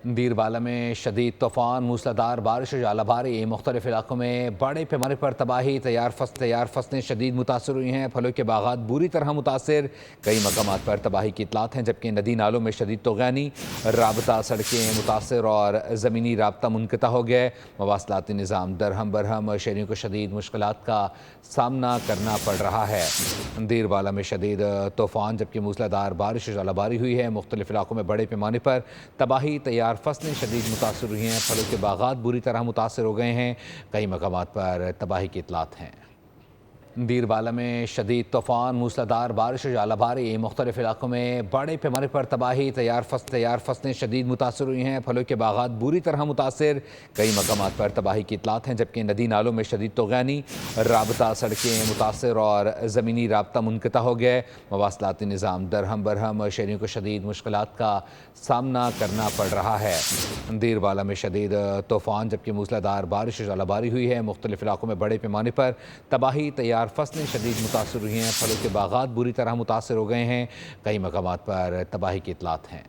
دیربالا میں شدید طوفان، موسلادھار بارش اور ژالہ باری، مختلف علاقوں میں بڑے پیمانے پر تباہی، تیار فصلیں شدید متاثر ہوئی ہیں، پھلوں کے باغات بری طرح متاثر، کئی مقامات پر تباہی کی اطلاعات ہیں، جبکہ ندی نالوں میں شدید طغیانی، رابطہ سڑکیں متاثر اور زمینی رابطہ منقطع ہو گئے، مواصلاتی نظام درہم برہم، شہریوں کو شدید مشکلات کا سامنا کرنا پڑ رہا ہے۔ دیربالا میں شدید طوفان جبکہ موسلادھار بارش اور ژالہ باری ہوئی ہے، مختلف علاقوں میں بڑے پیمانے پر تباہی، تیار فصلیں شدید متاثر ہوئی ہیں، پھلوں کے باغات بری طرح متاثر ہو گئے ہیں، کئی مقامات پر تباہی کی اطلاعات ہیں۔ دیربالا میں شدید طوفان، موسلادھار بارش اور ژالہ باری، مختلف علاقوں میں بڑے پیمانے پر تباہی، تیار فصلیں شدید متاثر ہوئی ہیں، پھلوں کے باغات بری طرح متاثر، کئی مقامات پر تباہی کی اطلاعات ہیں، جبکہ ندی نالوں میں شدید طغیانی، رابطہ سڑکیں متاثر اور زمینی رابطہ منقطع ہو گئے، مواصلاتی نظام درہم برہم، شہریوں کو شدید مشکلات کا سامنا کرنا پڑ رہا ہے۔ دیربالا میں شدید طوفان جبکہ موسلادھار بارش اور ژالہ باری ہوئی ہے، مختلف علاقوں میں بڑے پیمانے پر تباہی، تیار فصلیں شدید متاثر ہوئی ہیں، پھلوں کے باغات بری طرح متاثر ہو گئے ہیں، کئی مقامات پر تباہی کی اطلاعات ہیں۔